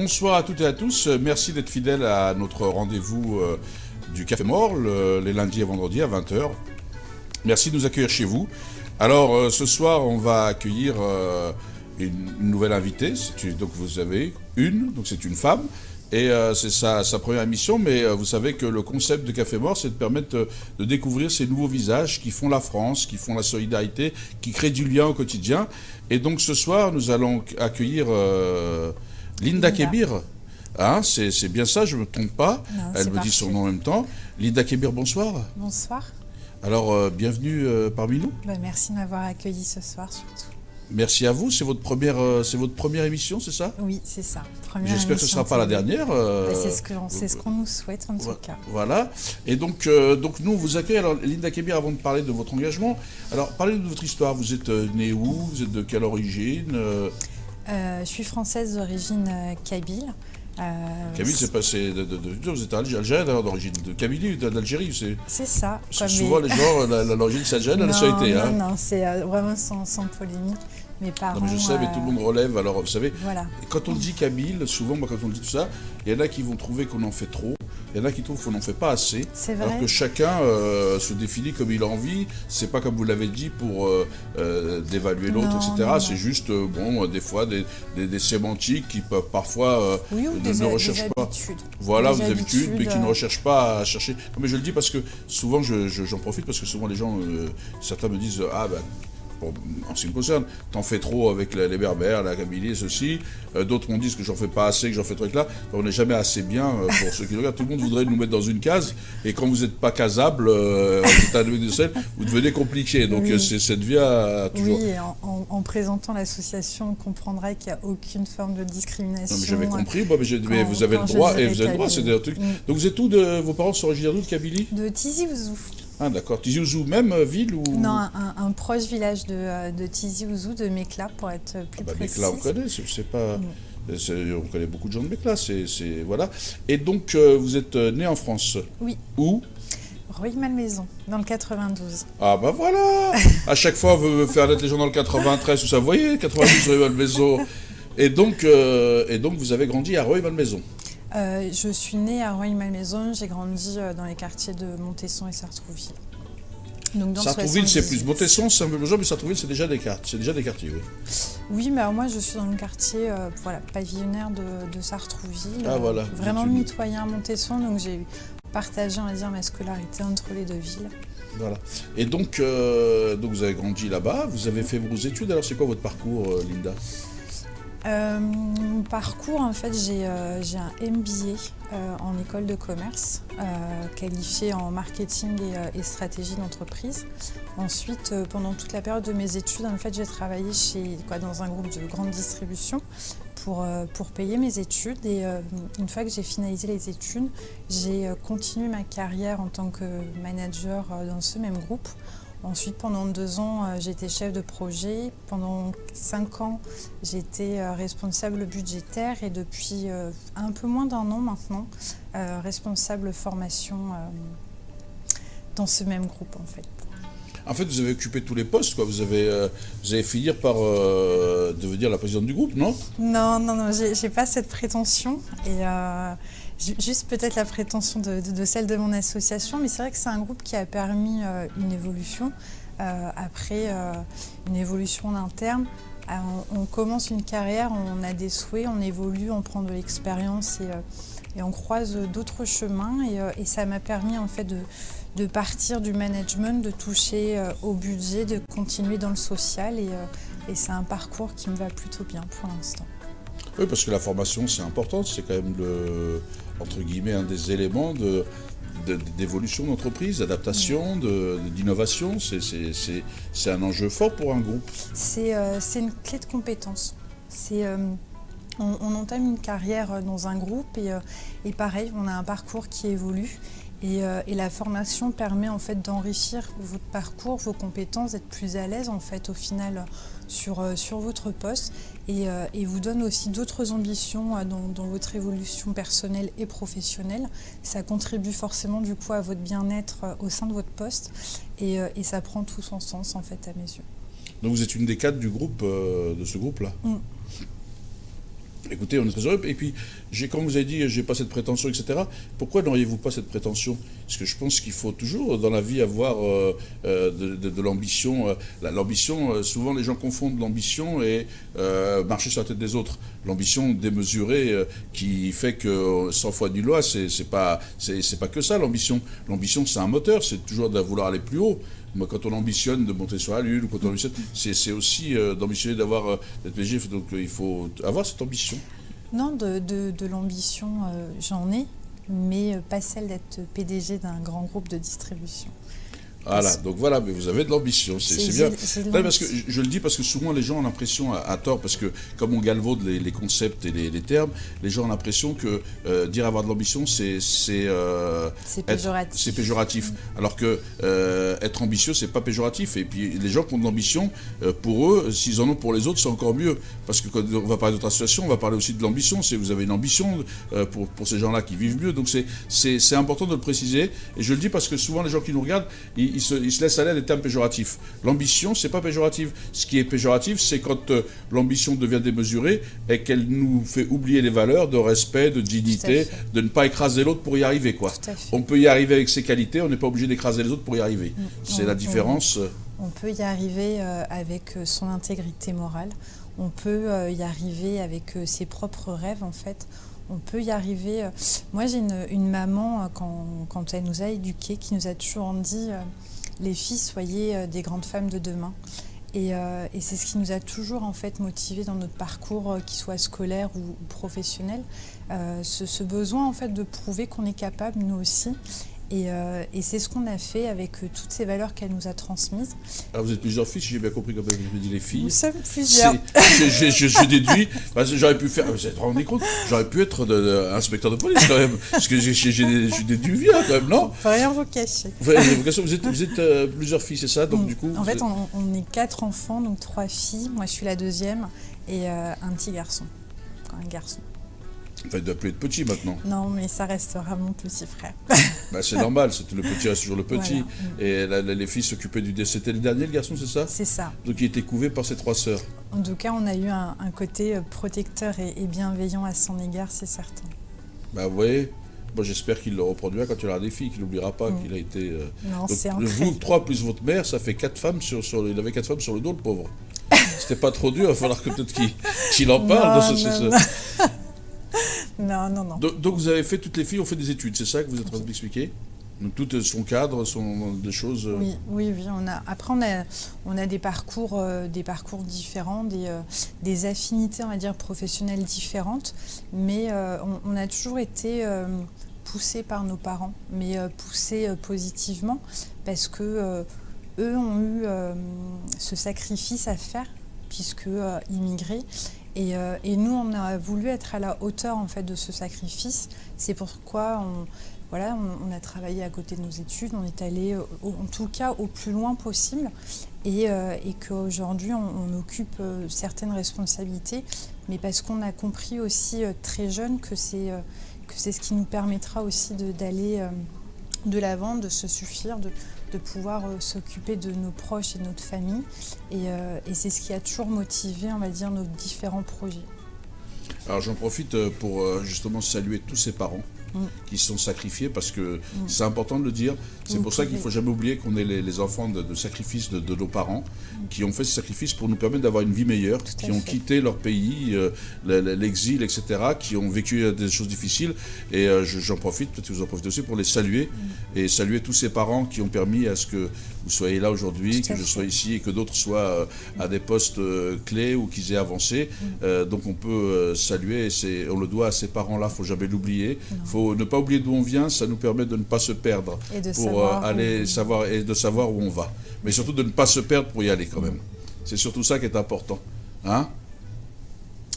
Bonsoir à toutes et à tous. Merci d'être fidèles à notre rendez-vous du Café Mort, les lundis et vendredis à 20h. Merci de nous accueillir chez vous. Alors, ce soir, on va accueillir une nouvelle invitée. Donc, vous avez donc c'est une femme. Et c'est sa première émission, mais vous savez que le concept de Café Mort, c'est de permettre de découvrir ces nouveaux visages qui font la France, qui font la solidarité, qui créent du lien au quotidien. Et donc ce soir, nous allons accueillir Linda Kébir. Hein, c'est bien ça, je ne me trompe pas. Non, elle me dit son nom en même temps. Linda Kébir, bonsoir. Bonsoir. Alors, bienvenue parmi nous. Merci de m'avoir accueilli ce soir surtout. Merci à vous. C'est votre première émission, c'est ça? Oui, c'est ça. J'espère que ce ne sera pas la dernière. C'est ce qu'on nous souhaite en tout cas. Voilà. Et donc nous, on vous accueille. Alors, Linda Kébir, avant de parler de votre engagement, alors parlez de votre histoire. Vous êtes née où? Vous êtes de quelle origine? Je suis française d'origine kabyle. Kabyle, c'est passé vous êtes algérienne d'origine de Kabylie ou d'Algérie? C'est ça. Souvent, les gens, l'origine c'est algérienne, elle a été. Non, c'est vraiment sans polémique. Mes parents. Non, mais je sais, mais tout le monde relève. Alors, vous savez, voilà. Quand on dit Kabyle, souvent, moi, quand on dit tout ça, il y en a qui vont trouver qu'on en fait trop. Il y en a qui trouvent qu'on n'en fait pas assez. C'est vrai. Alors que chacun se définit comme il a envie. C'est pas comme vous l'avez dit pour dévaluer l'autre, etc. C'est juste, des fois, des sémantiques qui peuvent parfois ne recherchent pas. Voilà, des habitudes, mais qui ne recherchent pas à chercher. Non, mais je le dis parce que souvent, j'en profite parce que souvent les gens, certains me disent, en ce qui me concerne, t'en fais trop avec les Berbères, la Kabylie, ceci. D'autres m'ont dit que j'en fais pas assez, que j'en fais trop avec là. On n'est jamais assez bien pour ceux qui regardent. Tout le monde voudrait nous mettre dans une case. Et quand vous n'êtes pas casable, vous devenez compliqué. Donc c'est cette vie à toujours. Oui, et en présentant l'association, on comprendrait qu'il n'y a aucune forme de discrimination. J'avais compris, mais vous avez le droit. Et vous avez le droit, c'est des trucs. Donc vous êtes où vos parents sont originaires d'où de Kabylie? De Tizi Ouzou. Ah d'accord. Tizi Ouzou, même ville ou... Non, un proche village de Tizi Ouzou, de Mekla pour être plus précis. Mekla, on connaît, c'est pas... On connaît beaucoup de gens de Mekla, voilà. Et donc, vous êtes né en France? Oui. Où? Rueil-Malmaison, dans le 92. Ah bah voilà. À chaque fois, on veut faire naître les gens dans le 93, tout ça, vous voyez, 92, Rueil-Malmaison. Et donc, vous avez grandi à Rueil-Malmaison? Je suis née à Rueil-Malmaison, j'ai grandi dans les quartiers de Montesson et Sartrouville. Sartrouville, c'est plus. Montesson, c'est un peu plus, mais Sartrouville, c'est déjà des quartiers, oui. Oui, mais alors moi, je suis dans le quartier pavillonnaire de Sartrouville. Ah voilà. Vraiment mitoyen à Montesson, donc j'ai partagé, on va dire, ma scolarité entre les deux villes. Voilà. Et donc vous avez grandi là-bas, vous avez fait vos études. Alors, c'est quoi votre parcours, Linda? Mon parcours, en fait, j'ai un MBA en école de commerce, qualifié en marketing et stratégie d'entreprise. Ensuite, pendant toute la période de mes études, en fait, j'ai travaillé dans un groupe de grande distribution pour payer mes études. Et une fois que j'ai finalisé les études, j'ai continué ma carrière en tant que manager dans ce même groupe. Ensuite, pendant 2 ans, j'étais chef de projet. Pendant 5 ans, j'étais responsable budgétaire et depuis un peu moins d'1 an maintenant, responsable formation dans ce même groupe en fait. En fait, vous avez occupé tous les postes, quoi. Vous allez finir par devenir la présidente du groupe, non? Non, j'ai pas cette prétention. Et juste peut-être la prétention de celle de mon association, mais c'est vrai que c'est un groupe qui a permis une évolution. Après, une évolution en interne. On commence une carrière, on a des souhaits, on évolue, on prend de l'expérience et on croise d'autres chemins. Et ça m'a permis en fait de partir du management, de toucher au budget, de continuer dans le social. Et c'est un parcours qui me va plutôt bien pour l'instant. Oui, parce que la formation, c'est important. C'est quand même, entre guillemets, un des éléments d'évolution d'entreprise, d'adaptation, d'innovation. C'est un enjeu fort pour un groupe. C'est une clé de compétence. On entame une carrière dans un groupe et pareil, on a un parcours qui évolue. Et la formation permet en fait d'enrichir votre parcours, vos compétences, d'être plus à l'aise en fait au final sur votre poste et vous donne aussi d'autres ambitions dans votre évolution personnelle et professionnelle. Ça contribue forcément du coup à votre bien-être au sein de votre poste et ça prend tout son sens en fait à mes yeux. Donc vous êtes une des cadres du groupe, de ce groupe-là. Écoutez, on est très heureux. Et puis, comme vous avez dit, j'ai pas cette prétention, etc. Pourquoi n'auriez-vous pas cette prétention? Parce que je pense qu'il faut toujours, dans la vie, avoir de l'ambition. L'ambition, souvent les gens confondent l'ambition et marcher sur la tête des autres. L'ambition démesurée qui fait que 100 fois du loi, c'est pas que ça l'ambition. L'ambition, c'est un moteur, c'est toujours de vouloir aller plus haut. Moi, quand on ambitionne de monter sur la Lune, ou quand on ambitionne, c'est aussi d'ambitionner d'être PDG. Donc il faut avoir cette ambition. Non, de l'ambition, j'en ai, mais pas celle d'être PDG d'un grand groupe de distribution. Voilà, donc voilà, mais vous avez de l'ambition, c'est bien. Non, parce que je le dis parce que souvent les gens ont l'impression, à tort, parce que comme on galvaude les concepts et les termes, les gens ont l'impression que dire avoir de l'ambition, c'est péjoratif. C'est péjoratif. Alors que être ambitieux, c'est pas péjoratif. Et puis les gens qui ont de l'ambition, pour eux, s'ils en ont pour les autres, c'est encore mieux. Parce que quand on va parler d'autres associations, on va parler aussi de l'ambition. Vous avez une ambition pour ces gens-là qui vivent mieux. Donc c'est important de le préciser. Et je le dis parce que souvent les gens qui nous regardent, ils se laissent aller à des termes péjoratifs. L'ambition, c'est pas péjoratif. Ce qui est péjoratif, c'est quand l'ambition devient démesurée et qu'elle nous fait oublier les valeurs de respect, de dignité, de ne pas écraser l'autre pour y arriver, quoi. On peut y arriver avec ses qualités, on n'est pas obligé d'écraser les autres pour y arriver. C'est la différence. On peut y arriver avec son intégrité morale. On peut y arriver avec ses propres rêves, en fait. On peut y arriver. Moi, j'ai une maman, quand elle nous a éduqués, qui nous a toujours dit les filles, soyez des grandes femmes de demain. Et c'est ce qui nous a toujours en fait motivés dans notre parcours, qu'il soit scolaire ou professionnel. Ce besoin en fait de prouver qu'on est capable, nous aussi. Et c'est ce qu'on a fait avec toutes ces valeurs qu'elle nous a transmises. Alors vous êtes plusieurs filles, si j'ai bien compris quand même, je me dis les filles. Nous sommes plusieurs. Je déduis, parce que j'aurais pu faire, vous êtes rendu compte, j'aurais pu être inspecteur de police quand même, parce que j'ai déduit bien quand même, non? On ne peut rien vous cacher. Vous êtes plusieurs filles, c'est ça? Donc du coup. En fait, on est 4 enfants, donc 3 filles. Moi, je suis la deuxième et un petit garçon, un garçon. Enfin, il doit plus être petit maintenant. Non, mais ça restera mon petit frère. Bah, c'est normal, le petit reste toujours le petit. Voilà. Et les filles s'occupaient du... C'était le dernier, le garçon, c'est ça? C'est ça. Donc il était couvé par ses 3 sœurs. En tout cas, on a eu un côté protecteur et bienveillant à son égard, c'est certain. Bah vous voyez, moi j'espère qu'il le reproduira quand il aura des filles, qu'il n'oubliera pas qu'il a été... Non, c'est vous, 3 plus votre mère, ça fait 4 femmes il avait 4 femmes sur le dos, le pauvre. C'était pas trop dur, il va falloir que peut-être qu'il en parle. Non. Donc vous avez fait, toutes les filles ont fait des études, c'est ça que vous êtes en train de m'expliquer? Donc toutes son cadre, sont des choses... Oui. Après, on a des parcours différents, des affinités, on va dire, professionnelles différentes, mais on a toujours été poussés par nos parents, mais poussés positivement, parce que eux ont eu ce sacrifice à faire, puisque immigrés. Et nous, on a voulu être à la hauteur en fait, de ce sacrifice. C'est pourquoi on a travaillé à côté de nos études, on est allé en tout cas au plus loin possible et qu'aujourd'hui on occupe certaines responsabilités, mais parce qu'on a compris aussi très jeune que c'est ce qui nous permettra aussi d'aller de l'avant, de se suffire, de pouvoir s'occuper de nos proches et de notre famille. Et c'est ce qui a toujours motivé, on va dire, nos différents projets. Alors j'en profite pour justement saluer tous ces parents qui se sont sacrifiés, parce que c'est important de le dire. C'est pour ça qu'il ne faut jamais oublier qu'on est les enfants de sacrifices de nos parents qui ont fait ce sacrifice pour nous permettre d'avoir une vie meilleure, qui ont quitté leur pays, l'exil, etc., qui ont vécu des choses difficiles. Et j'en profite, peut-être que vous en profitez aussi, pour les saluer et saluer tous ces parents qui ont permis à ce que vous soyez là aujourd'hui, que je sois ici et que d'autres soient à des postes clés ou qu'ils aient avancé. Donc on peut saluer, et on le doit à ces parents-là, il ne faut jamais l'oublier. Il faut ne pas oublier d'où on vient, ça nous permet de ne pas se perdre pour savoir où on va. Mais surtout de ne pas se perdre pour y aller quand même. C'est surtout ça qui est important. Hein?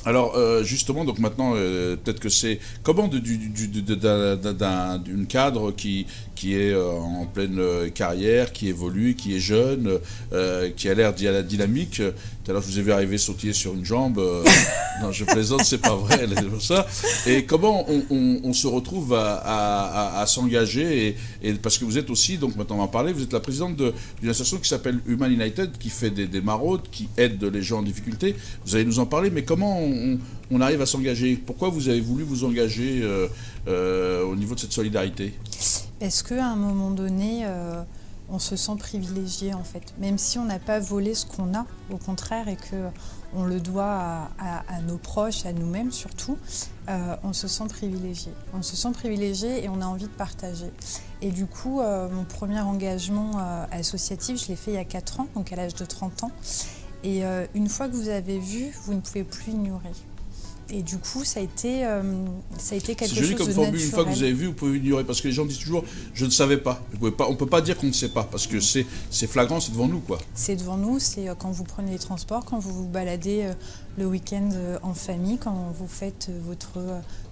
Alors justement, donc maintenant, peut-être que c'est comment d'une cadre qui est en pleine carrière, qui évolue, qui est jeune, qui a l'air dynamique. Tout à l'heure, je vous ai vu arriver sautiller sur une jambe. Non, je plaisante, c'est pas vrai, ça. Et comment on se retrouve à s'engager et parce que vous êtes aussi, donc maintenant on va en parler, vous êtes la présidente d'une association qui s'appelle Human United, qui fait des maraudes, qui aide les gens en difficulté. Vous allez nous en parler, mais comment on arrive à s'engager. Pourquoi vous avez voulu vous engager au niveau de cette solidarité? Parce qu'à un moment donné, on se sent privilégié en fait. Même si on n'a pas volé ce qu'on a, au contraire, et qu'on le doit à nos proches, à nous-mêmes surtout, on se sent privilégié. On se sent privilégié et on a envie de partager. Et du coup, mon premier engagement associatif, je l'ai fait il y a 4 ans, donc à l'âge de 30 ans. Et une fois que vous avez vu, vous ne pouvez plus ignorer. Et du coup, ça a été quelque chose de naturel. C'est joli comme formule, une fois que vous avez vu, vous pouvez ignorer. Parce que les gens disent toujours, je ne savais pas. On ne peut pas dire qu'on ne sait pas, parce que c'est flagrant, c'est devant nous, quoi. C'est devant nous, c'est quand vous prenez les transports, quand vous vous baladez le week-end en famille, quand vous faites votre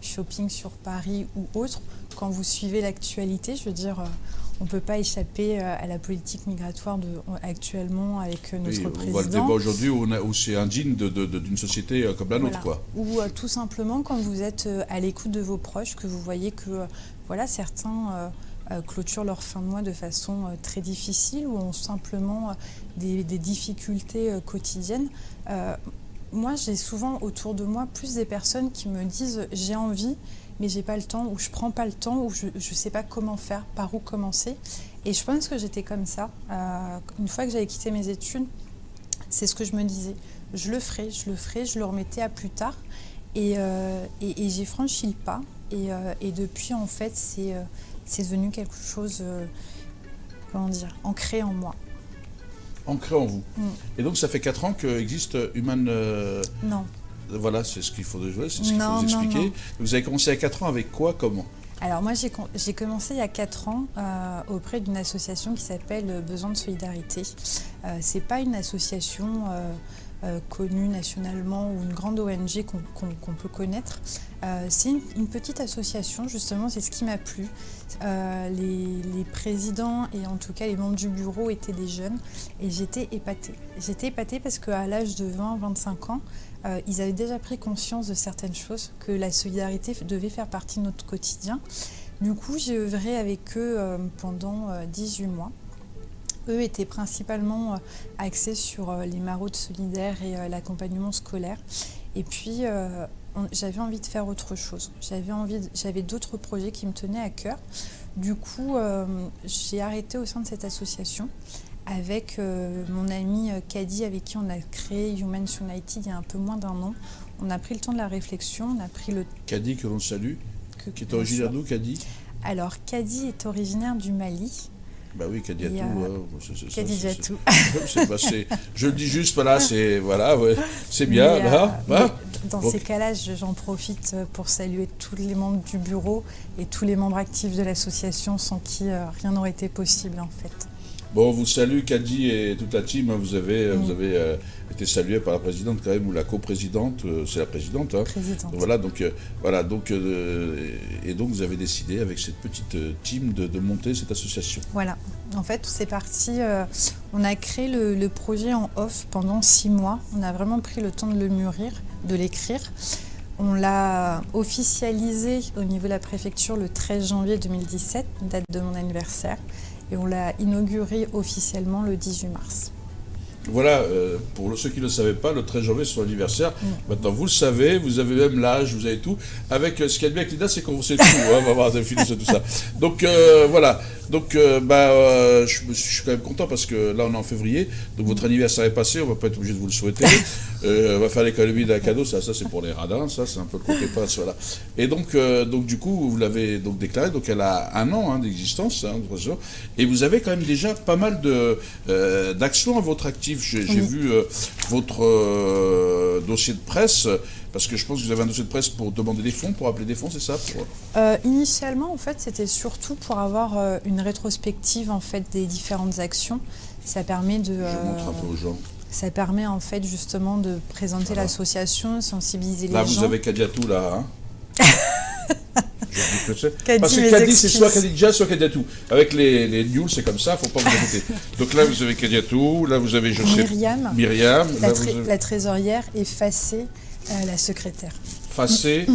shopping sur Paris ou autre, quand vous suivez l'actualité, je veux dire... On ne peut pas échapper à la politique migratoire actuellement avec notre président. On voit le débat aujourd'hui où c'est indigne d'une société comme la nôtre, quoi. Ou tout simplement quand vous êtes à l'écoute de vos proches, que vous voyez que certains clôturent leur fin de mois de façon très difficile ou ont simplement des difficultés quotidiennes. Moi, j'ai souvent autour de moi plus des personnes qui me disent « j'ai envie », mais j'ai pas le temps, ou je prends pas le temps, ou je sais pas comment faire, par où commencer. Et je pense que j'étais comme ça. Une fois que j'avais quitté mes études, c'est ce que je me disais. Je le ferai, je le remettais à plus tard. Et j'ai franchi le pas. Et depuis, en fait, c'est devenu quelque chose, ancré en moi. Ancré en vous. Et donc, ça fait 4 ans qu'existe Human... Non. Voilà, c'est ce qu'il faut jouer, c'est ce qu'il faut vous expliquer. Non. Vous avez commencé à 4 ans avec quoi, comment? Alors moi, j'ai commencé il y a 4 ans auprès d'une association qui s'appelle Besoin de Solidarité. C'est pas une association connue nationalement ou une grande ONG qu'on peut connaître. C'est une petite association, justement, c'est ce qui m'a plu. Les présidents et en tout cas les membres du bureau étaient des jeunes et j'étais épatée. J'étais épatée parce qu'à l'âge de 20-25 ans, ils avaient déjà pris conscience de certaines choses, que la solidarité devait faire partie de notre quotidien. Du coup, j'ai œuvré avec eux pendant 18 mois. Eux étaient principalement axés sur les maraudes solidaires et l'accompagnement scolaire. Et puis, j'avais envie de faire autre chose. J'avais d'autres projets qui me tenaient à cœur. Du coup, j'ai arrêté au sein de cette association avec mon ami Kadi, avec qui on a créé Humans United il y a un peu moins d'1 an. On a pris le temps de la réflexion, on a pris le... Kadi, que l'on salue, qui est originaire d'où, Kadi? Alors, Kadi est originaire du Mali. Bah oui, Kadiatou. Kadiatou. Je le dis juste, voilà, c'est bien. Dans ces cas-là, j'en profite pour saluer tous les membres du bureau et tous les membres actifs de l'association sans qui rien n'aurait été possible en fait. Bon, on vous salue, Kadi et toute la team. Vous avez été salué par la présidente quand même, ou la coprésidente, c'est la présidente. Hein. Présidente. Et donc vous avez décidé avec cette petite team de monter cette association. Voilà, en fait c'est parti, on a créé le projet en off pendant 6 mois. On a vraiment pris le temps de le mûrir, de l'écrire. On l'a officialisé au niveau de la préfecture le 13 janvier 2017, date de mon anniversaire. Et on l'a inauguré officiellement le 18 mars. Voilà, pour ceux qui ne le savaient pas, le 13 janvier, c'est son anniversaire. Maintenant, vous le savez, vous avez même l'âge, vous avez tout. Avec ce qu'il y a de bien avec Lina, c'est qu'on sait tout. On va voir des films sur tout ça. Donc, voilà. Donc, je suis quand même content parce que là, on est en février. Donc, votre anniversaire est passé. On ne va pas être obligé de vous le souhaiter. On va faire l'économie d'un cadeau. Ça c'est pour les radins. Ça, c'est un peu le côté passe. Voilà. Et donc, du coup, vous l'avez donc déclaré. Donc, elle a 1 an d'existence. Et vous avez quand même déjà pas mal d'actions à votre actif. J'ai vu votre dossier de presse, parce que je pense que vous avez un dossier de presse pour demander des fonds, pour appeler des fonds, c'est ça? Initialement, en fait, c'était surtout pour avoir une rétrospective en fait, des différentes actions. Ça permet de... Je montre un peu aux gens. Ça permet en fait justement de présenter l'association, sensibiliser les gens. Là, vous avez Kadiatou, là, hein. Kadi, parce que Kadi, c'est soit Kadidja, soit Kadiatou. Avec les nuls, c'est comme ça, il ne faut pas vous embêter. Donc là, vous avez Kadiatou, là, vous avez, Myriam, la trésorière, et Fassé, la secrétaire. Fassé,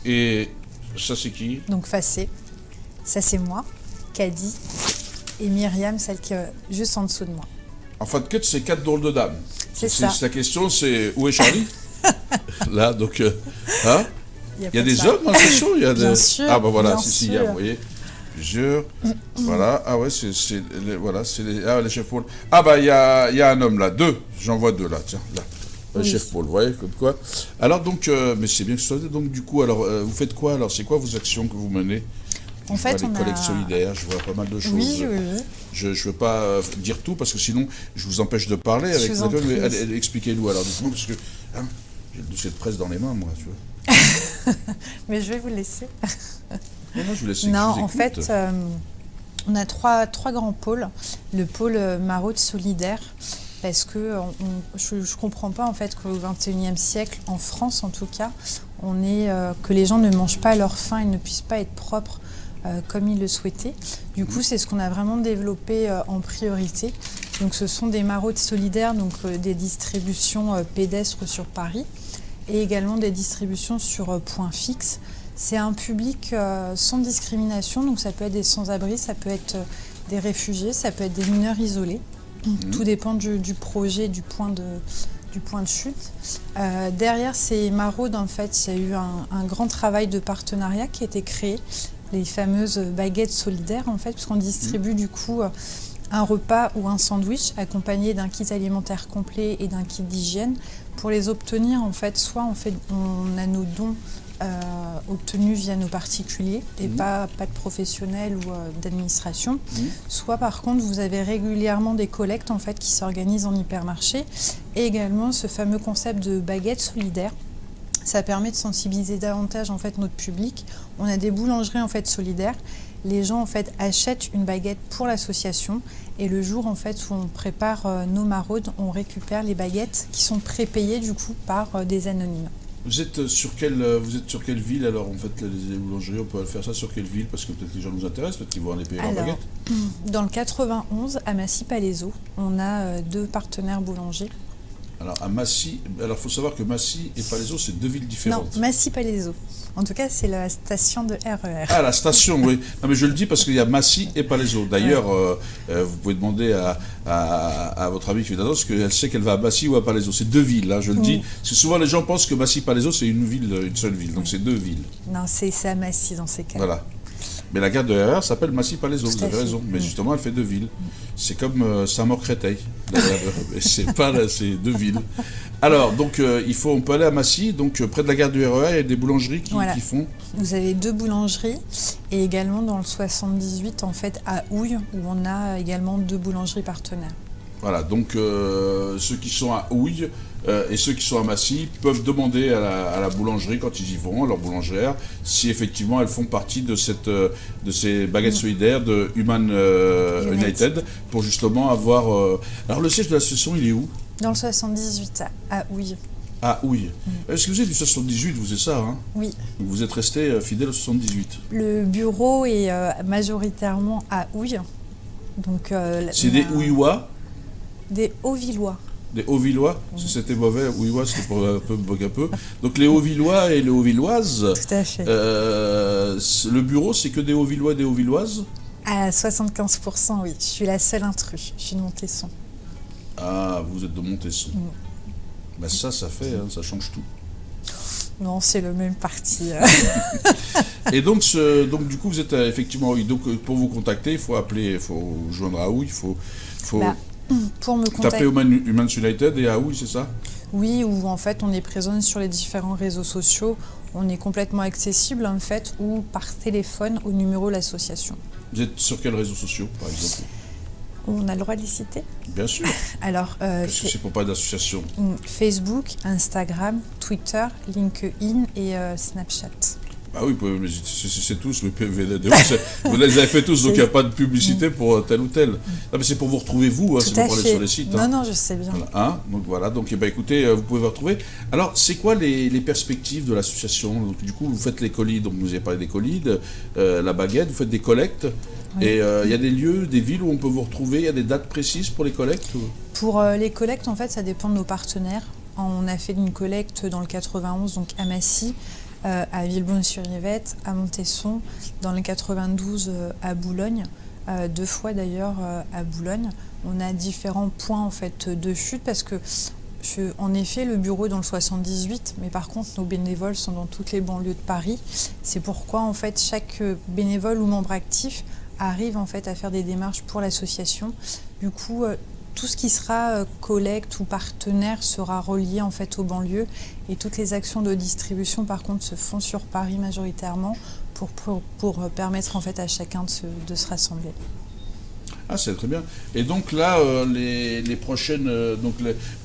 et ça, c'est qui? Donc Fassé, ça c'est moi, Kadi, et Myriam, celle qui est juste en dessous de moi. En fin de compte, c'est 4 drôles de dames. C'est ça. La question, c'est où est Charlie? là, donc, hein? Il y a des hommes dans la session, il y a Bien des... sûr, Ah, bah voilà, bien si, il y a, vous voyez, plusieurs. Voilà, ah ouais, c'est les chefs pôles. Ah, bah, il y a un homme là, deux, j'en vois deux là, tiens, là. Le chef pôle, vous voyez, comme quoi. Alors, donc, mais c'est bien que ce soit. Donc, du coup, alors, vous faites quoi? Alors, c'est quoi vos actions que vous menez? En fait, les collectes solidaires, je vois pas mal de choses. Oui. Je ne veux pas dire tout parce que sinon je vous empêche de parler avec la gueule. Mais expliquez-nous alors, dites-moi, parce que j'ai le dossier de presse dans les mains, moi, tu vois. Mais je vais vous laisser. Non, je vous laisse. Non, en fait, on a trois grands pôles. Le pôle maraude solidaire, parce que je ne comprends pas en fait qu'au XXIe siècle, en France en tout cas, que les gens ne mangent pas à leur faim et ne puissent pas être propres comme ils le souhaitaient. Du coup, c'est ce qu'on a vraiment développé en priorité. Donc, ce sont des maraudes solidaires, donc des distributions pédestres sur Paris et également des distributions sur points fixes. C'est un public sans discrimination, donc ça peut être des sans-abri, ça peut être des réfugiés, ça peut être des mineurs isolés. Tout dépend du projet, du point de chute. Derrière ces maraudes, en fait, il y a eu un grand travail de partenariat qui a été créé, les fameuses baguettes solidaires, en fait, puisqu'on distribue du coup un repas ou un sandwich accompagné d'un kit alimentaire complet et d'un kit d'hygiène. Pour les obtenir, en fait, soit on a nos dons obtenus via nos particuliers et pas de professionnels ou d'administration. Soit par contre vous avez régulièrement des collectes en fait qui s'organisent en hypermarché et également ce fameux concept de baguette solidaire. Ça permet de sensibiliser davantage en fait notre public. On a des boulangeries en fait solidaires. Les gens en fait achètent une baguette pour l'association et le jour en fait où on prépare nos maraudes, on récupère les baguettes qui sont prépayées du coup par des anonymes. Vous êtes sur quelle ville alors en fait les boulangeries, on peut faire ça sur quelle ville parce que peut-être les gens nous intéressent, peut-être qu'ils vont aller payer leur baguette. Dans le 91, à Massy-Palaiseau, on a 2 partenaires boulangers. Alors à Massy, alors faut savoir que Massy et Palaiseau c'est 2 villes différentes. Non, Massy-Palaiseau. En tout cas, c'est la station de RER. Ah, la station, oui. Non, mais je le dis parce qu'il y a Massy et Palaiseau. D'ailleurs, vous pouvez demander à votre amie qui vient parce qu'elle sait qu'elle va à Massy ou à Palaiseau. C'est 2 villes, hein, je le dis. Parce que souvent, les gens pensent que Massy-Palaiseau, c'est une seule ville. Donc, c'est 2 villes. Non, c'est à Massy dans ces cas. Voilà. Mais la gare de RER s'appelle Massy-Palaiseau, vous avez raison. Mais justement, elle fait 2 villes. C'est comme Saint-Maur-Créteil. C'est pas là, c'est 2 villes. Alors, donc, on peut aller à Massy, donc près de la gare du RER, il y a des boulangeries qui font. Vous avez 2 boulangeries et également dans le 78, en fait, à Houille, où on a également 2 boulangeries partenaires. Voilà, donc ceux qui sont à Houille et ceux qui sont à Massy peuvent demander à la boulangerie, quand ils y vont, à leur boulangère, si effectivement elles font partie de ces baguettes solidaires de Human United, pour justement avoir... Alors le siège de l'association, il est où? Dans le 78, à Houille. Ah, Houille. Est-ce que vous êtes du 78, vous, c'est ça, hein? Oui. Donc vous êtes resté fidèle au 78. Le bureau est majoritairement à Houille. Donc, c'est des Houillois? Des Hauts-Villois. Des Hauts-Villois, c'était mauvais, Houillois c'était pour un peu. Donc les Hauts-Villois et les Hauts-Villoises. Tout à fait. Le bureau, c'est que des Hauts-Villois et des Hauts-Villoises? À 75%, oui. Je suis la seule intruse. Je suis de Montesson. Ah, vous êtes de Montesson. Ben ça fait, hein, ça change tout. Non, c'est le même parti. Et donc, du coup, vous êtes effectivement... Donc, pour vous contacter, il faut appeler, il faut joindre à Houille, il faut pour me contacter. Taper Human United et à Houille, c'est ça? Oui, où en fait on est présent sur les différents réseaux sociaux, on est complètement accessible en fait, ou par téléphone au numéro de l'association. Vous êtes sur quels réseaux sociaux, par exemple? On a le droit de les citer? Bien sûr. Alors, parce que c'est pour pas d'association. Facebook, Instagram, Twitter, LinkedIn et Snapchat. Ah oui, c'est tous, mais vous les avez fait tous, donc il n'y a pas de publicité pour tel ou tel. Non, mais c'est pour vous retrouver, vous, hein, c'est pour aller sur les sites. Non, non, je sais bien. Voilà, hein, donc voilà, donc écoutez, vous pouvez vous retrouver. Alors, c'est quoi les perspectives de l'association? Donc, du coup, vous faites les colis, donc vous avez parlé des colis, la baguette, vous faites des collectes. Oui. Et il y a des lieux, des villes où on peut vous retrouver, il y a des dates précises pour les collectes? Pour les collectes, en fait, ça dépend de nos partenaires. On a fait une collecte dans le 91, donc à Massy, à Villebon-sur-Yvette, à Montesson, dans le 92 à Boulogne, 2 fois d'ailleurs à Boulogne. On a différents points en fait de chute parce que En effet, le bureau est dans le 78, mais par contre, nos bénévoles sont dans toutes les banlieues de Paris. C'est pourquoi, en fait, chaque bénévole ou membre actif arrive en fait à faire des démarches pour l'association. Du coup, tout ce qui sera collecte ou partenaire sera relié en fait aux banlieues, et toutes les actions de distribution, par contre, se font sur Paris majoritairement pour permettre en fait à chacun de se rassembler. Ah, c'est très bien. Et donc là, les prochaines... vous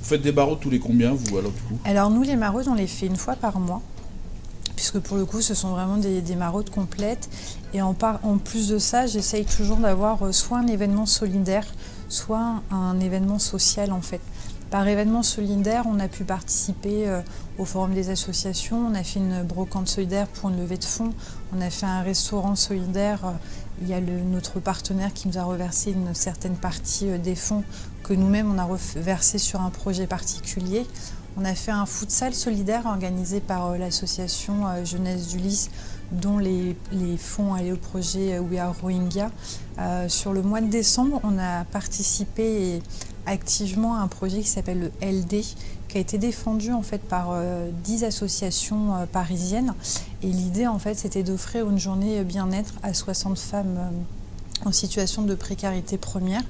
faites des maraudes tous les combien, vous, alors, du coup? Alors, nous, les maraudes, on les fait une fois par mois, puisque pour le coup, ce sont vraiment des maraudes complètes. Et en plus de ça, j'essaye toujours d'avoir soit un événement solidaire, soit un événement social, en fait. Par événement solidaire, on a pu participer au Forum des associations, on a fait une brocante solidaire pour une levée de fonds, on a fait un restaurant solidaire. Il y a notre partenaire qui nous a reversé une certaine partie des fonds que nous-mêmes on a reversé sur un projet particulier. On a fait un futsal solidaire organisé par l'association Jeunesse du Lys, dont les fonds allaient au projet We Are Rohingya. Sur le mois de décembre, on a participé activement à un projet qui s'appelle le LD, qui a été défendu en fait par 10 associations parisiennes. Et l'idée en fait, c'était d'offrir une journée bien-être à 60 femmes en situation de précarité première.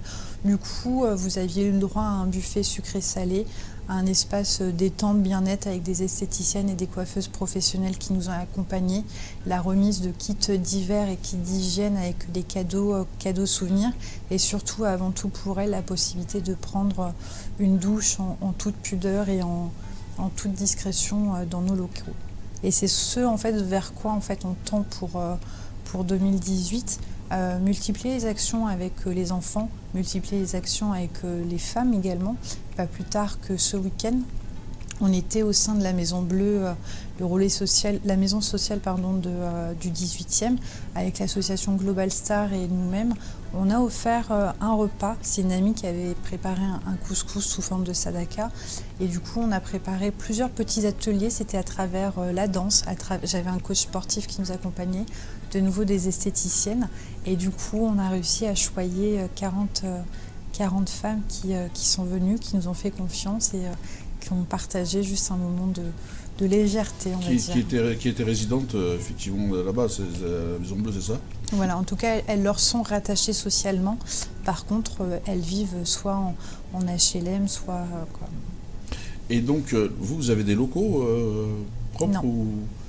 Du coup, vous aviez eu le droit à un buffet sucré-salé, à un espace détente bien-être avec des esthéticiennes et des coiffeuses professionnelles qui nous ont accompagnés, la remise de kits d'hiver et kits d'hygiène avec des cadeaux souvenirs, et surtout, avant tout pour elles, la possibilité de prendre une douche en toute pudeur et en toute discrétion dans nos locaux. Et c'est ce en fait, vers quoi en fait, on tend pour 2018. Multiplier les actions avec les enfants, multiplier les actions avec les femmes également. Pas plus tard que ce week-end, on était au sein de la Maison Bleue, la maison sociale du 18e, avec l'association Global Star et nous-mêmes. On a offert un repas. C'est une amie qui avait préparé un couscous sous forme de sadaka. Et du coup, on a préparé plusieurs petits ateliers. C'était à travers la danse. J'avais un coach sportif qui nous accompagnait, de nouveau des esthéticiennes. Et du coup, on a réussi à choyer 40 femmes qui sont venues, qui nous ont fait confiance et qui ont partagé juste un moment de légèreté, on va dire. Qui était résidente, effectivement, là-bas, c'est la Maison Bleue, c'est ça? Voilà, en tout cas, elles leur sont rattachées socialement. Par contre, elles vivent soit en HLM, soit... quoi. Et donc, vous avez des locaux propres?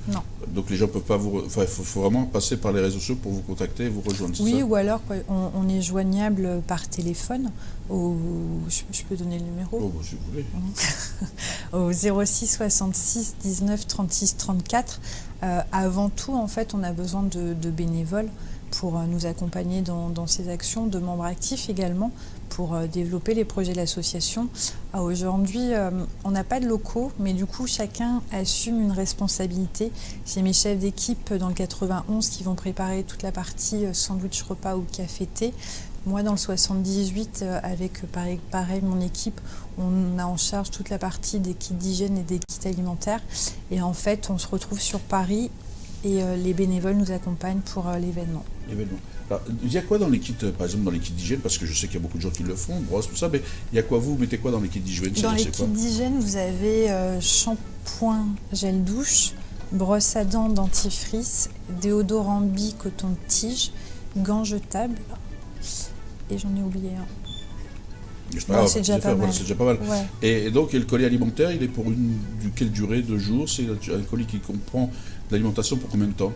Non. Donc les gens peuvent pas vous... Enfin, il faut vraiment passer par les réseaux sociaux pour vous contacter et vous rejoindre, c'est ça? Oui, ou alors on est joignable par téléphone. Je peux donner le numéro? Oh, si vous voulez. Au 06 66 19 36 34. Avant tout, en fait, on a besoin de bénévoles pour nous accompagner dans ces actions, de membres actifs également, pour développer les projets de l'association. Aujourd'hui, on n'a pas de locaux, mais du coup, chacun assume une responsabilité. J'ai mes chefs d'équipe dans le 91 qui vont préparer toute la partie sandwich repas ou café-thé. Moi, dans le 78, avec pareil mon équipe, on a en charge toute la partie des kits d'hygiène et des kits alimentaires. Et en fait, on se retrouve sur Paris et les bénévoles nous accompagnent pour l'événement. Alors, il y a quoi dans les kits, par exemple dans les kits d'hygiène, parce que je sais qu'il y a beaucoup de gens qui le font, brosse, tout ça, mais il y a quoi, vous mettez quoi dans les kits d'hygiène? Dans les kits d'hygiène, vous avez shampoing, gel douche, brosse à dents, dentifrice, déodorant bi, coton de tige, gants jetables, et j'en ai oublié un. C'est déjà pas mal. C'est déjà pas mal. Ouais. Et donc, le colis alimentaire, il est pour quelle durée? 2 jours? C'est un colis qui comprend l'alimentation pour combien de temps?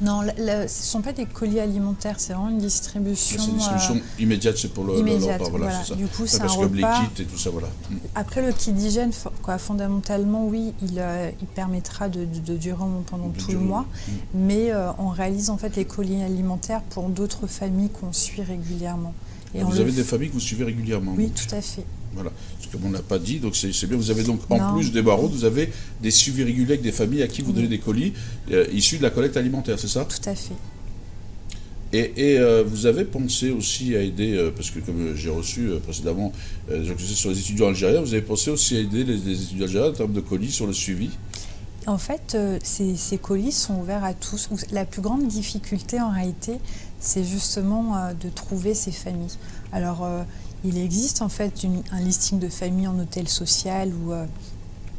Non, ce ne sont pas des colis alimentaires, c'est vraiment une distribution... C'est une distribution immédiate, c'est pour le repas, voilà, c'est ça. Du coup, c'est parce un que repas... les kits et tout ça, voilà. Après, le kit d'hygiène, fondamentalement, oui, il permettra de durer pendant tout le mois, mais on réalise en fait les colis alimentaires pour d'autres familles qu'on suit régulièrement. Et vous avez des familles que vous suivez régulièrement? Oui, tout à fait. Voilà, parce que comme on ne l'a pas dit, donc c'est bien. Vous avez donc, en plus des barreaux, vous avez des suivis réguliers avec des familles à qui vous donnez des colis issus de la collecte alimentaire, c'est ça? Tout à fait. Et vous avez pensé aussi à aider, parce que comme j'ai reçu précédemment sur les étudiants algériens, vous avez pensé aussi à aider les étudiants algériens en termes de colis sur le suivi? En fait, ces colis sont ouverts à tous. La plus grande difficulté, en réalité, c'est justement de trouver ces familles. Alors, il existe en fait un listing de familles en hôtel social ou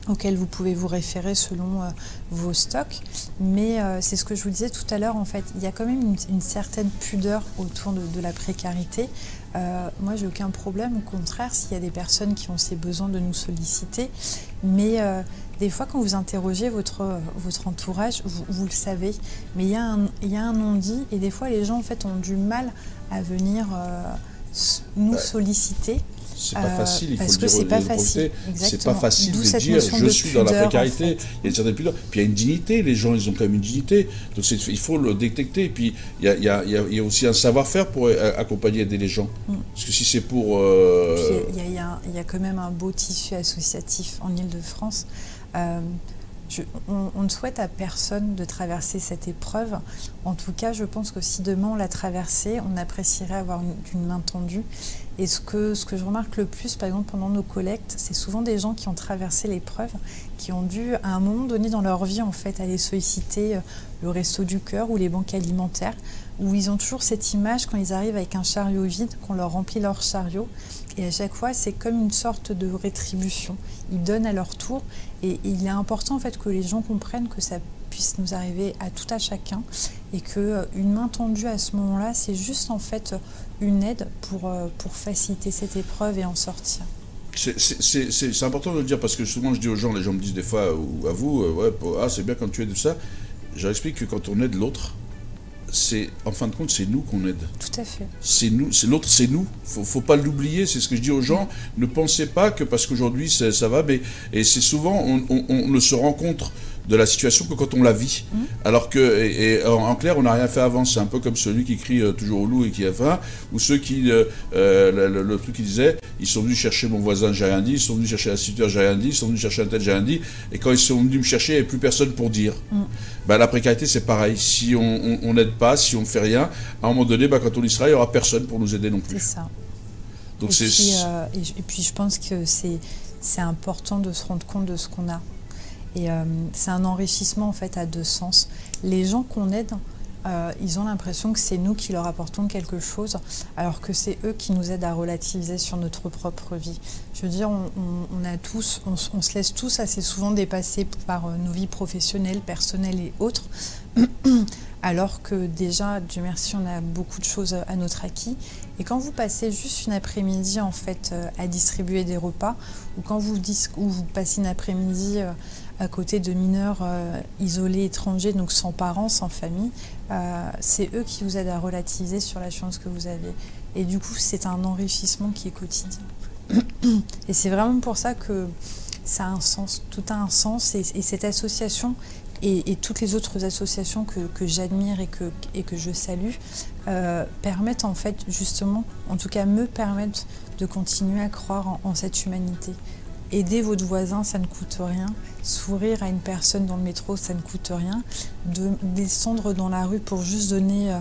auquel vous pouvez vous référer selon vos stocks. Mais c'est ce que je vous disais tout à l'heure, en fait, il y a quand même une certaine pudeur autour de la précarité. Moi, j'ai aucun problème, au contraire, s'il y a des personnes qui ont ces besoins de nous solliciter. Mais des fois, quand vous interrogez votre entourage, vous le savez, mais il y a un non-dit, et des fois, les gens en fait, ont du mal à venir nous solliciter. C'est pas facile, il faut parce le dire. C'est pas facile. C'est pas facile de dire je suis dans la précarité. En fait. Il y a une certaine pudeur. Puis il y a une dignité, les gens ils ont quand même une dignité. Donc il faut le détecter. Et puis il y a aussi un savoir-faire pour accompagner et aider les gens. Parce que si c'est pour. Il y a quand même un beau tissu associatif en Île-de-France. On ne souhaite à personne de traverser cette épreuve. En tout cas, je pense que si demain on la traversait, on apprécierait avoir une main tendue. Et ce que je remarque le plus, par exemple, pendant nos collectes, c'est souvent des gens qui ont traversé l'épreuve, qui ont dû, à un moment donné dans leur vie, en fait, aller solliciter le Resto du Cœur ou les banques alimentaires, où ils ont toujours cette image, quand ils arrivent avec un chariot vide, qu'on leur remplit leur chariot. Et à chaque fois, c'est comme une sorte de rétribution. Ils donnent à leur tour. Et il est important, en fait, que les gens comprennent que ça puisse nous arriver à tout à chacun. Et qu'une main tendue à ce moment-là, c'est juste, en fait, une aide pour faciliter cette épreuve et en sortir. C'est important de le dire parce que souvent je dis aux gens, les gens me disent des fois, ou à vous, c'est bien quand tu aides ça. Je leur explique que quand on aide l'autre, en fin de compte, c'est nous qu'on aide. Tout à fait. C'est nous, c'est l'autre, c'est nous. Faut pas l'oublier, c'est ce que je dis aux gens. Ne pensez pas que parce qu'aujourd'hui ça va, et c'est souvent, on ne se rencontre de la situation que quand on la vit. Alors que, en clair, on n'a rien fait avant. C'est un peu comme celui qui crie toujours au loup et qui a faim, ou ceux qui, le truc qui disait, ils sont venus chercher mon voisin, j'ai rien dit, ils sont venus chercher l'instituteur, j'ai rien dit, ils sont venus chercher un tel, j'ai rien dit, et quand ils sont venus me chercher, il n'y avait plus personne pour dire. La précarité, c'est pareil. Si on n'aide pas, si on ne fait rien, à un moment donné, quand on y sera, il n'y aura personne pour nous aider non plus. C'est ça. Donc et puis je pense que c'est important de se rendre compte de ce qu'on a. Et c'est un enrichissement en fait à deux sens. Les gens qu'on aide, ils ont l'impression que c'est nous qui leur apportons quelque chose, alors que c'est eux qui nous aident à relativiser sur notre propre vie. Je veux dire, on se laisse tous assez souvent dépasser par nos vies professionnelles, personnelles et autres, alors que déjà, Dieu merci, on a beaucoup de choses à notre acquis. Et quand vous passez juste une après-midi en fait à distribuer des repas, ou quand vous passez une après-midi à côté de mineurs isolés, étrangers, donc sans parents, sans famille, c'est eux qui vous aident à relativiser sur la chance que vous avez. Et du coup, c'est un enrichissement qui est quotidien. Et c'est vraiment pour ça que ça a un sens, tout a un sens. Et cette association et toutes les autres associations que j'admire et que je salue permettent en fait justement, en tout cas me permettent de continuer à croire en cette humanité. Aider votre voisin, ça ne coûte rien. Sourire à une personne dans le métro, ça ne coûte rien. De descendre dans la rue pour juste donner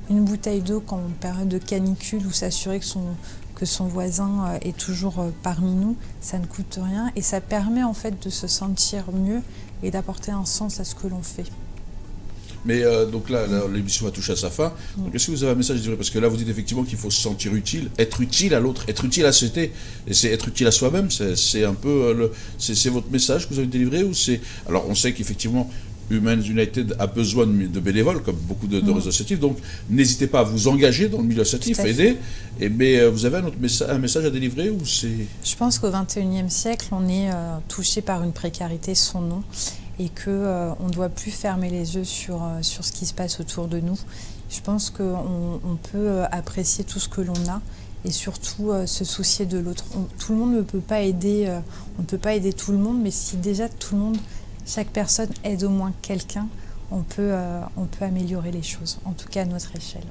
une bouteille d'eau en période de canicule ou s'assurer que son voisin est toujours parmi nous, ça ne coûte rien. Et ça permet en fait de se sentir mieux et d'apporter un sens à ce que l'on fait. Mais donc là, l'émission va toucher à sa fin. Donc est-ce que vous avez un message à dire? Parce que là, vous dites effectivement qu'il faut se sentir utile, être utile à l'autre, être utile à la société. Et c'est être utile à soi-même. C'est un peu c'est votre message que vous avez délivré ou c'est... Alors on sait qu'effectivement, Humans United a besoin de bénévoles, comme beaucoup de réseaux associatifs. Donc n'hésitez pas à vous engager dans le milieu associatif, à aider. Mais vous avez un message à délivrer ou c'est... Je pense qu'au XXIe siècle, on est touché par une précarité sans nom. Et qu'on ne doit plus fermer les yeux sur ce qui se passe autour de nous. Je pense qu'on peut apprécier tout ce que l'on a et surtout se soucier de l'autre. Tout le monde ne peut pas aider, on ne peut pas aider tout le monde, mais si déjà tout le monde, chaque personne aide au moins quelqu'un, on peut améliorer les choses, en tout cas à notre échelle.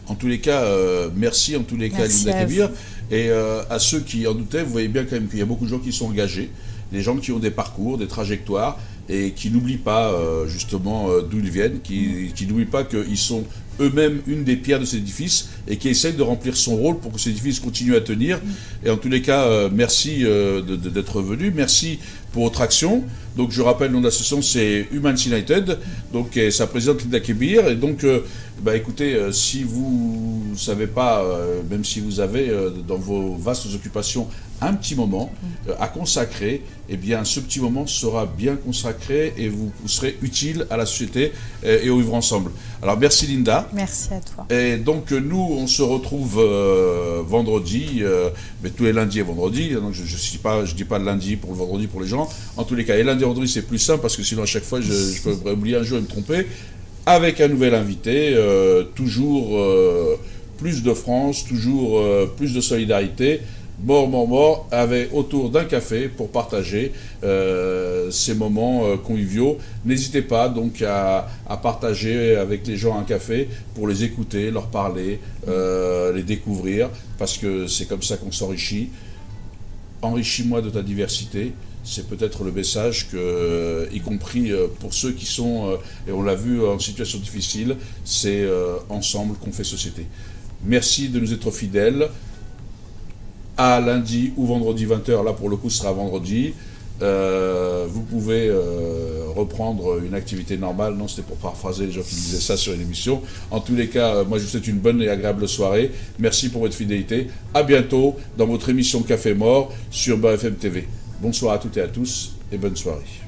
En tous les cas, merci en tous les cas Linda Kébir. Et à ceux qui en doutaient, vous voyez bien quand même qu'il y a beaucoup de gens qui sont engagés, des gens qui ont des parcours, des trajectoires, et qui n'oublient pas justement d'où ils viennent, qui n'oublient pas qu'ils sont eux-mêmes une des pierres de cet édifice et qui essayent de remplir son rôle pour que cet édifice continue à tenir. Et en tous les cas, merci d'être venu, merci pour votre action. Donc je rappelle, le nom de l'association, c'est Humans United, donc et sa présidente Linda Kebir. Et donc, écoutez, si vous ne savez pas, même si vous avez dans vos vastes occupations un petit moment à consacrer, eh bien ce petit moment sera bien consacré et vous serez utile à la société et au vivre ensemble. Alors merci Linda. Merci à toi. Et donc nous, on se retrouve vendredi, mais tous les lundis et vendredis. Donc je dis pas le lundi pour le vendredi pour les gens. En tous les cas, les lundis et vendredis c'est plus simple parce que sinon à chaque fois je peux oublier un jour et me tromper. Avec un nouvel invité, toujours plus de France, toujours plus de solidarité. Mort, autour d'un café pour partager ces moments conviviaux. N'hésitez pas donc à partager avec les gens un café pour les écouter, leur parler, les découvrir, parce que c'est comme ça qu'on s'enrichit. Enrichis-moi de ta diversité. C'est peut-être le message que, y compris pour ceux qui sont, et on l'a vu en situation difficile, c'est ensemble qu'on fait société. Merci de nous être fidèles. À lundi ou vendredi 20h, là pour le coup ce sera vendredi. Vous pouvez reprendre une activité normale. Non, c'était pour paraphraser les gens qui disaient ça sur une émission. En tous les cas, moi je vous souhaite une bonne et agréable soirée. Merci pour votre fidélité. À bientôt dans votre émission Café Mort sur BFM TV. Bonsoir à toutes et à tous et bonne soirée.